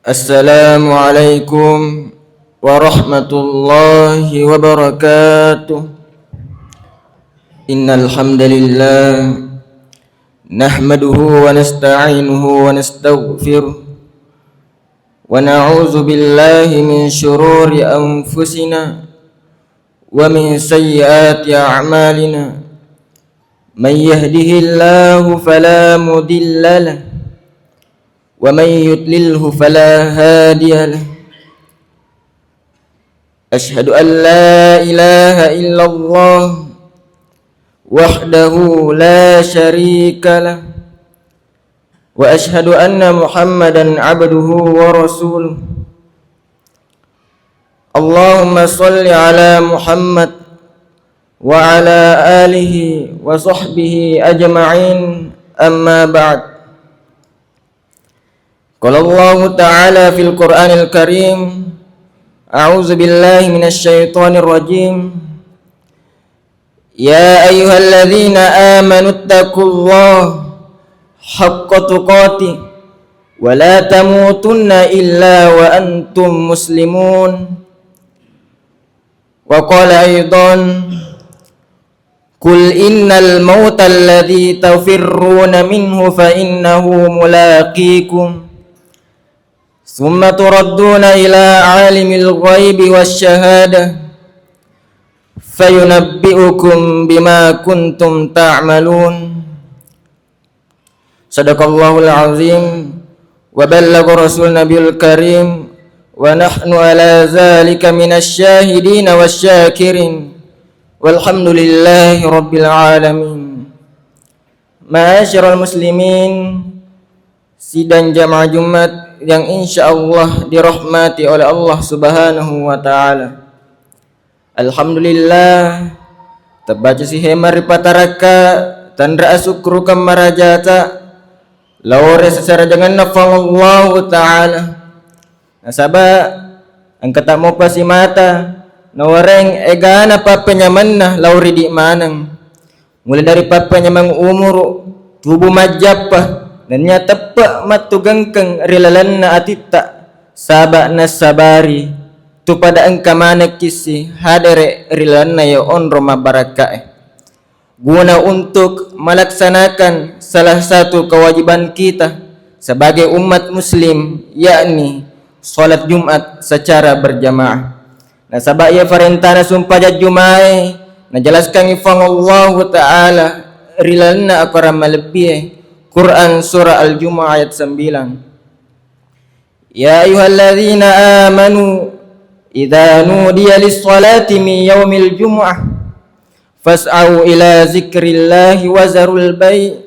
Assalamualaikum warahmatullahi wabarakatuh. Innal hamdalillah nahmaduhu wa nasta'inuhu wa nastaghfiruh wa na'udzu billahi min shururi anfusina wa min sayyiati a'malina. Man yahdihillahu fala mudilla lahu wa may yudlilhu fala hadiya lahu. Asyhadu an la ilaha illallah wahdahu la syarika lah wa asyhadu anna Muhammadan abduhu wa rasuluh. Allahumma shalli ala Muhammad wa ala alihi wa sahbihi ajma'in, amma ba'd. Qala Allah Ta'ala fil Qur'anil Karim, a'udzu billahi minasy syaithanir rajim. Ya ayyuhalladzina amanu taqullaha haqqa tuqatih wa la tamutunna illa wa antum muslimun. Wa qala aidan, qul innal mauta alladzi tafirruna minhu fa innahu mulaqikum summa turadduna ila alimil ghaibi wasyahada fayunabbi'ukum bima kuntum ta'malun. Sadaqallahul azim wa ballagha rasul nabiyul karim wa nahnu ala zalika minasy syahidin wasyakirin walhamdulillahi rabbil alamin. Ma'asyiral muslimin, sidang jamaah Jumat yang insyaallah dirahmati oleh Allah Subhanahu wa taala. Alhamdulillah, terbaca si hemar pataraka tandra asukru kamarajata laure secara dengan nafal Allah taala. Nasaba angkat mo pasi mata nawareng egana papenyamanna lauri di manang. Mulai dari papenyamang umur tubuh majapah dan nyata pak matugangkang rilalanna atita sabak nasabari tu pada engka mana kisi hadere rilalanna ya on roma barakae guna untuk melaksanakan salah satu kewajiban kita sebagai umat muslim, yakni salat Jumat secara berjamaah. Nah sabak ya farentana sumpah Jumat nah jelaskan ifang Allah Ta'ala rilalanna akara malebih Quran surah Al-Jumu'ah ayat 9. Ya ayyuhalladzina amanu idza nudiya lis-salati min yaumil jumu'ah fas'au ila zikrillahi wa zarul bai'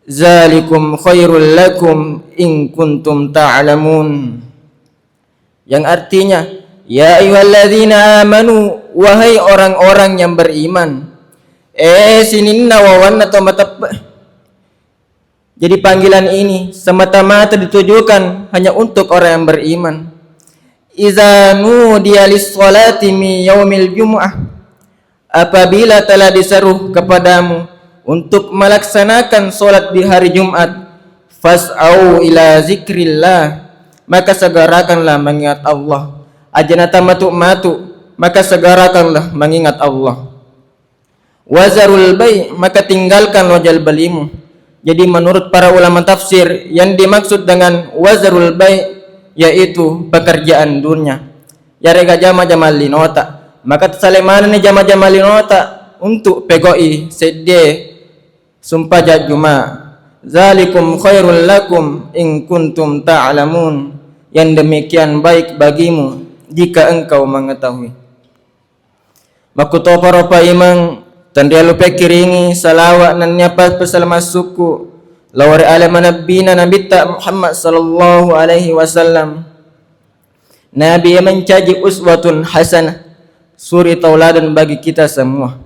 zalikum khairul lakum in kuntum ta'lamun. Yang artinya, ya ayyuhalladzina amanu, wahai orang-orang yang beriman. Sininna wawan atau matap. Jadi panggilan ini semata-mata ditujukan hanya untuk orang yang beriman. Iza nudiya lis-salati min yaumil jumu'ah, apabila telah diseru kepadamu untuk melaksanakan salat di hari Jumat, fas'au ila zikrillah, maka segerakanlah mengingat Allah. Ajanata matu-matu, maka segerakanlah mengingat Allah. Wazarul bai', maka tinggalkan wajal belimu. Jadi menurut para ulama tafsir, yang dimaksud dengan wazarul bai' yaitu pekerjaan dunia. Ya rega jama-jama linota, maka salemana ni jama-jama linota untuk pegoi sedde sumpah jajuma. Zalikum khairul lakum in kuntum ta'lamun. Yang demikian baik bagimu jika engkau mengetahui. Makuto para imang tandia lupa kiringi salawat nan nyapa pesalama suku lawari ala manabina nabita Muhammad sallallahu alaihi wasallam. Nabi yang mencaji uswatun hasanah, suri tauladan bagi kita semua.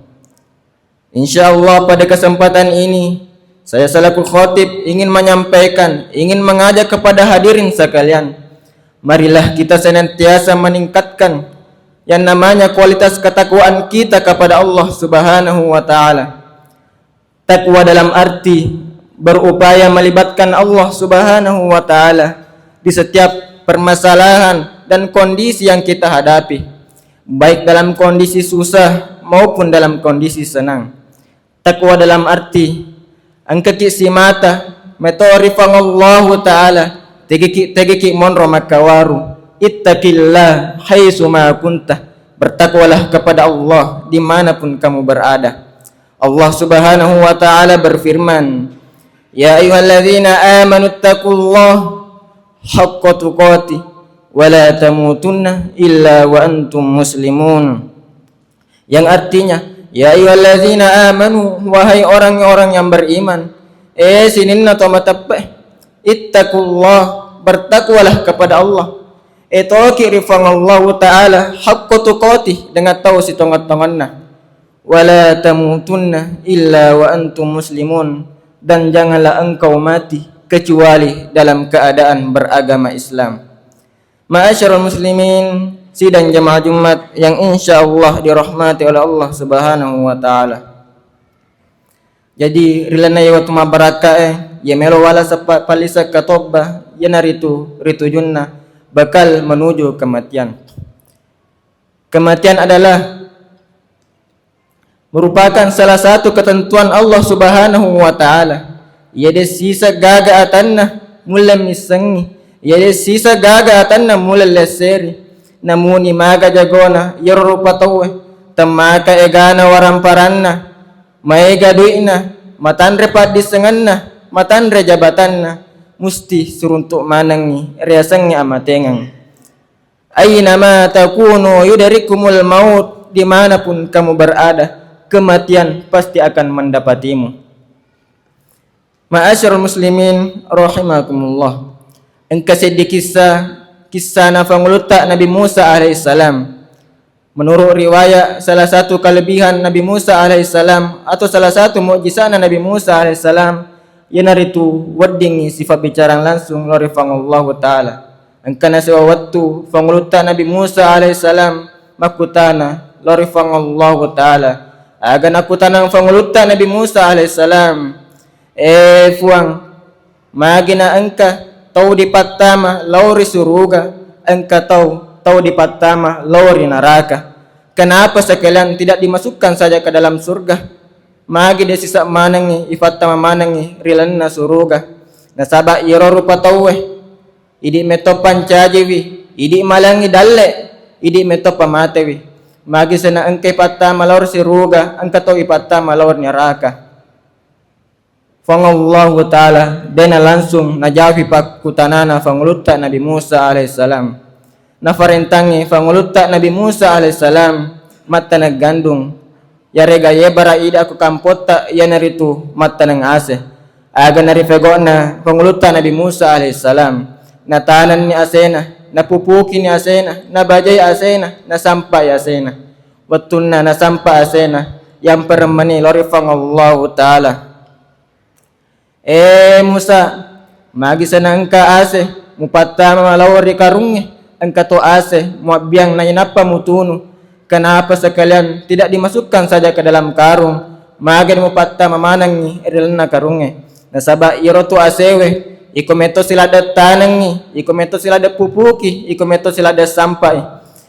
Insyaallah pada kesempatan ini saya selaku khatib ingin menyampaikan, ingin mengajak kepada hadirin sekalian, marilah kita senantiasa meningkatkan yang namanya kualitas ketakwaan kita kepada Allah Subhanahu wa taala. Takwa dalam arti berupaya melibatkan Allah Subhanahu wa taala di setiap permasalahan dan kondisi yang kita hadapi, baik dalam kondisi susah maupun dalam kondisi senang. Takwa dalam arti angkaki si mata metorifallahu ta'ala tegiki monro makawaru ittaqillah haitsu ma kunta, bertakwalah kepada Allah dimanapun kamu berada. Allah subhanahu wa ta'ala berfirman, ya ayyuhalladzina amanu taqullaha haqqa tuqatih wa la tamutunna illa wa antum muslimun, yang artinya ya ayyuhalladzina amanu, wahai orang-orang yang beriman, sininna tomatapeh ittaqullah, bertakwalah kepada Allah, etoki rifangallahu ta'ala haqqa tuqatih, dengan tahu si tongat-tonganna, wala tamutunna illa wa antum muslimun, dan janganlah engkau mati kecuali dalam keadaan beragama Islam. Ma'asyiral muslimin, sidang jamaah Jumat yang insyaallah dirahmati oleh Allah subhanahu wa ta'ala. Jadi rilana waktu mabaraka ya melo wala palisa katobah ya naritu ritu junna bakal menuju kematian. Kematian adalah merupakan salah satu ketentuan Allah subhanahu wa ta'ala. Ya sisa gaga atanna mula misangi, ya sisa gaga atanna mula leseri, namuni maga jagona yarupa tawe tamaka egana waramparanna maega duina matandre padisenganna matandre jabatanna musti suruntuk manangi riasangi amatengang. Aina ma takunu yudarikumul maut, dimanapun kamu berada kematian pasti akan mendapatimu. Ma'asyiral muslimin rahimakumullah, engkau sedikit kisah nafanguluta Nabi Musa alaihissalam. Menurut riwayat, salah satu kelebihan Nabi Musa alaihissalam atau salah satu mukjizat Nabi Musa alaihissalam yanaritu weddingi sifat bicara langsung lori fangullahu ta'ala. Engkana sewa waktu fanguluta Nabi Musa alaihissalam makutana lori fangullahu ta'ala. Agan aku tanang fanguluta Nabi Musa alaihissalam, fuang magina engka tau di patama lauri suruga, engka tau di patama lauri neraka. Kenapa sekalian tidak dimasukkan saja ke dalam surga? Magi de sisa manangi ifatama manangi rilanna suruga. Nasaba iro rupa tauwe idi metopan cajewi idi malangi dalle idi metopa matewi. Magi sana engke patama laur suruga, engka tau ipatama laur neraka. Fangallahu ta'ala dena langsung najawi pakutanana fanguluta Nabi Musa alaihissalam. Nafarentangi fanguluta Nabi Musa alaihissalam mata naggandung ya rega yebara ida aku kampota ya naritu mata nang ase. Aga narifegona fanguluta Nabi Musa alaihissalam, natanan ni asena, napupuki ni asena, nabajay asena, nasampai asena. Watunna nasampa asena yang permani lori fangallahu ta'ala. Musa, magi sana engka ase mupatama malawar di karungnya, engka to ase muabiang na inapa mutunu. Kenapa sekalian tidak dimasukkan saja ke dalam karung? Magi mupatama manangi erilna karungnya. Nasaba iro to asewe ikometo silada tanangi, ikometo silada pupuki, ikometo silada sampai.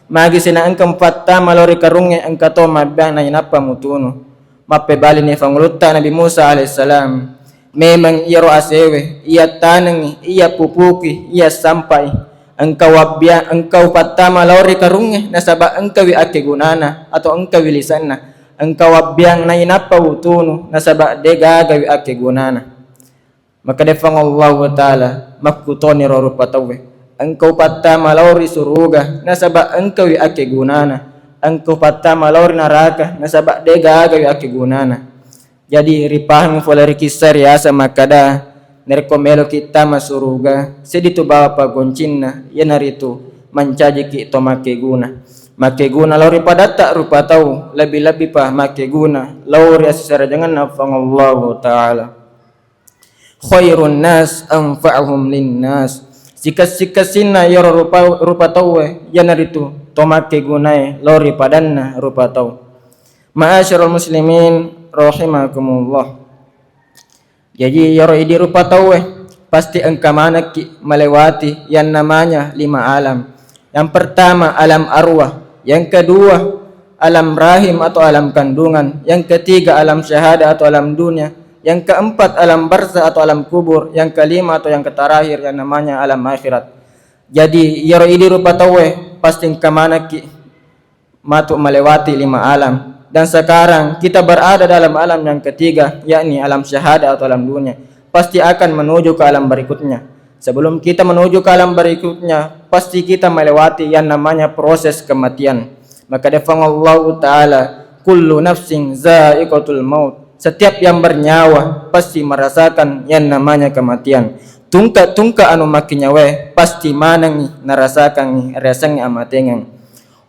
Magi sana engka mupatama malawar di karungnya, engka to mabiang na inapa mutunu. Mape bali ni fanguluta Nabi Musa alaihissalam. Memang iro asewe, ia tanangi, ia pupuki, ia sampai. Engkau patama lauri karungnya, nasaba engkau ake gunana atau engkau lisanna. Engkau wabiang na inapa utunu, nasaba dega gawi ake gunana. Maka defang Allah ta'ala makutoni rorupa tawe. Engkau patama lauri suruga, nasaba engkau ake gunana. Engkau patama lauri neraka, nasaba dega gawi ake gunana. Jadi ripahang folari kisah riasa makada nerkomelo kita masuruga seditu bawa pagoncinna ya naritu mancaji ki to make guna lauri padata rupa tau lebih pah make guna lauri asara jangan nafangallahu ta'ala. Khairun nas anfa'uhum linnas, sikas-sikasinna ya rupa tau ya naritu to make gunae lauri padanna rupa tau. Ma'asyiral muslimin rahimakumullah. Jadi yaro idi rupa tauwe pasti engkau melewati yang namanya 5 alam. Yang pertama alam arwah, yang kedua alam rahim atau alam kandungan, yang ketiga alam syahada atau alam dunia, yang keempat alam barzah atau alam kubur, yang kelima atau yang terakhir yang namanya alam akhirat. Jadi yaro idi rupa tawe pasti matu melewati 5 alam. Dan sekarang kita berada dalam alam yang ketiga, yakni alam syahada atau alam dunia. Pasti akan menuju ke alam berikutnya. Sebelum kita menuju ke alam berikutnya, pasti kita melewati yang namanya proses kematian. Maka firman Allah Ta'ala, kullu nafsin za'iqatul maut. Setiap yang bernyawa pasti merasakan yang namanya kematian. Tungka anu makinya pasti manang narasakan rasanya amatengan.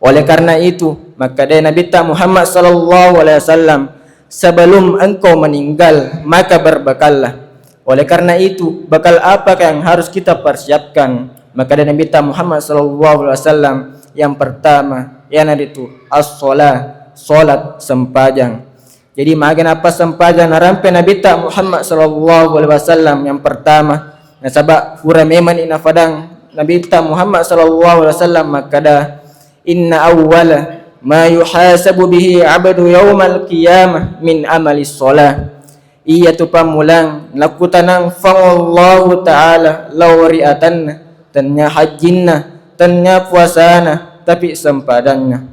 Oleh karena itu, maka dari Nabi Muhammad sallallahu alaihi wasallam, sebelum engkau meninggal maka berbakallah. Oleh karena itu, bakal apa yang harus kita persiapkan? Maka dari Nabi Muhammad sallallahu alaihi wasallam, yang pertama itu as-shalah, salat sempajang. Jadi makin apa sempajang narampe Nabi Muhammad sallallahu alaihi wasallam yang pertama. Nasaba pura memang ina fadang Nabi Muhammad sallallahu alaihi wasallam makada inna awwala ma yuhasabu bihi 'abdu yaumal qiyamah min amali shalah. Iya tu pamulang lakutanang fangallahu ta'ala lawri'atanna tanya hajinna tanya puasana tapi sempadannya.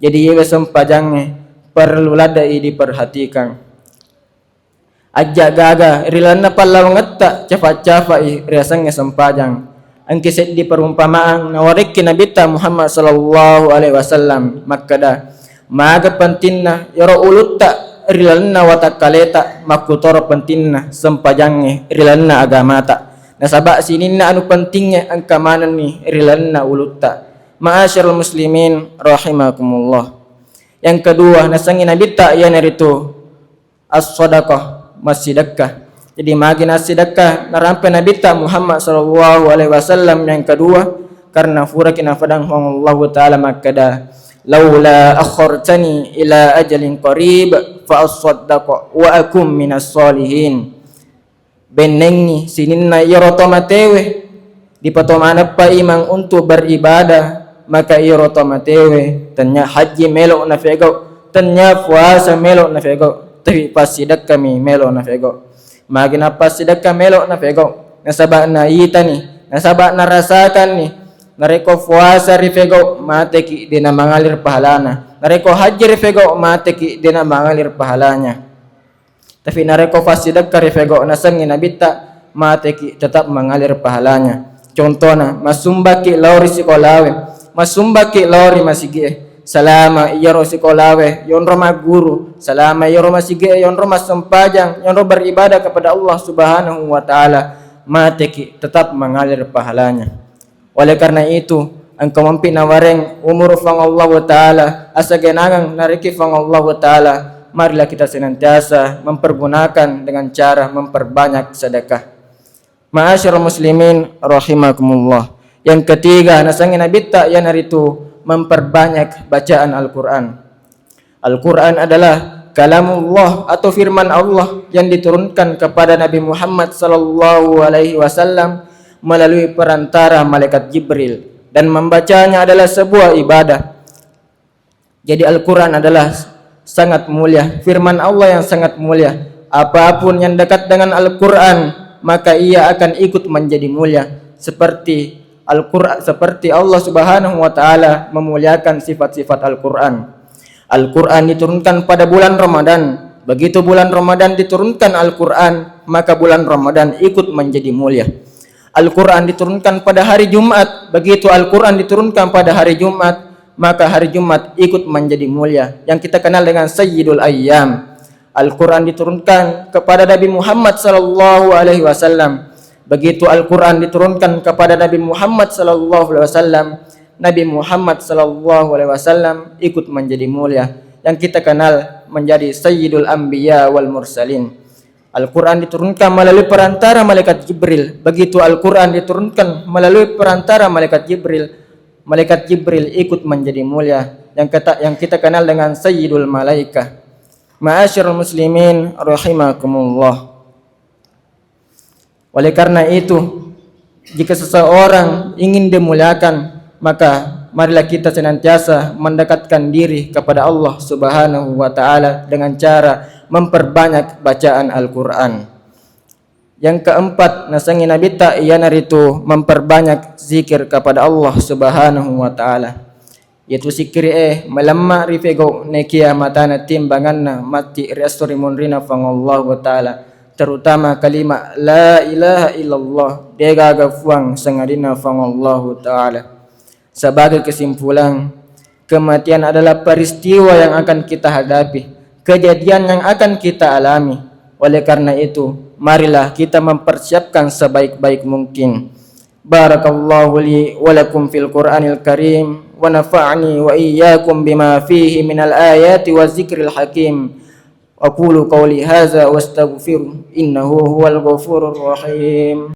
Jadi ia sempajangnya perlu ladai diperhatikan. Ajak gaga rilana palau ngetta cafa-cafai riasangnya sempajang. Angki set di perumpamaan nawarik Nabi Muhammad sallallahu alaihi wasallam makada maga pentinna yaro ulutta rilana watakaleta makutoro pentinna sempajangnya rilana agamata. Nasaba sininna anu pentingnya angka mana nih rilana ulutta. Ma'asyarul muslimin rahimakumullah. Yang kedua nasangi Nabi yang itu as-sadaqah sedekah. Jadi makin sedekah narampe Nabi Muhammad sallallahu alaihi wasallam yang kedua karena furakin afadang Allah taala makada laula akhartani ila ajalin qarib fa asaddaq wa akum minas solihin. Benengi sininna yaroto matewe dipatomana pa imang untuk beribadah maka yaroto matewe tanya haji melok na fego tanya puasa melok na fego tapi pas sidak kami melo na fego magina pas sidak kami melo na fego nasaba na ita ni nasaba na rasakan ni nareko puasa ri fego mate ki dina mangalir pahalana nareko haji ri fego mate ki dina mangalir pahalanya tapi nareko pas sidak ri fego nasangi nabita mate ki tetap mengalir pahalanya. Contohna masumbaki lauri sikolawe masumbaki lauri masigi salama iyaro sikolawe yonro maguru salama iyaro masige yonro masempajang yonro beribadah kepada Allah Subhanahu wa taala mateki tetap mengalir pahalanya. Oleh karena itu engkau mampi nawareng umur fang Allah taala asa genangan nariki fang Allah taala marilah kita senantiasa mempergunakan dengan cara memperbanyak sedekah. Ma'asyarul muslimin rahimakumullah. Yang ketiga nasangi Nabi yang itu memperbanyak bacaan Al-Quran. Al-Quran adalah kalamullah atau firman Allah yang diturunkan kepada Nabi Muhammad sallallahu alaihi wasallam melalui perantara malaikat Jibril dan membacanya adalah sebuah ibadah. Jadi Al-Quran adalah sangat mulia, firman Allah yang sangat mulia. Apapun yang dekat dengan Al-Quran maka ia akan ikut menjadi mulia seperti Al-Quran, seperti Allah Subhanahu wa taala memuliakan sifat-sifat Al-Quran. Al-Quran diturunkan pada bulan Ramadan. Begitu bulan Ramadan diturunkan Al-Quran, maka bulan Ramadan ikut menjadi mulia. Al-Quran diturunkan pada hari Jumat. Begitu Al-Quran diturunkan pada hari Jumat, maka hari Jumat ikut menjadi mulia, yang kita kenal dengan Sayyidul Ayyam. Al-Quran diturunkan kepada Nabi Muhammad sallallahu alaihi wasallam. Begitu Al-Quran diturunkan kepada Nabi Muhammad sallallahu alaihi wasallam, Nabi Muhammad sallallahu alaihi wasallam ikut menjadi mulia, yang kita kenal menjadi Sayyidul Anbiya wal Mursalin. Al-Quran diturunkan melalui perantara malaikat Jibril. Begitu Al-Quran diturunkan melalui perantara malaikat Jibril ikut menjadi mulia, yang kita kenal dengan Sayyidul Malaikah. Ma'asyarul muslimin rahimakumullah. Oleh karena itu, jika seseorang ingin dimuliakan, maka marilah kita senantiasa mendekatkan diri kepada Allah Subhanahu wa taala dengan cara memperbanyak bacaan Al-Qur'an. Yang keempat, nasangi Nabi ta iyana itu memperbanyak zikir kepada Allah Subhanahu wa taala. Yaitu zikir melemah rifego nekia matana timbanganna mati restori monrina fangallahu taala, terutama kalimat la ilaha illallah degaga fuang sangadina fangallahu taala. Sebagai kesimpulan, kematian adalah peristiwa yang akan kita hadapi, kejadian yang akan kita alami. Oleh karena itu, marilah kita mempersiapkan sebaik-baik mungkin. Barakallahu li wa lakum fil Qur'anil Karim wa nafa'ani wa iyyakum bima fihi minal ayati wa zikril hakim. Aqulu qawli hadza wa astaghfiru innahu huwal ghafurur rahim.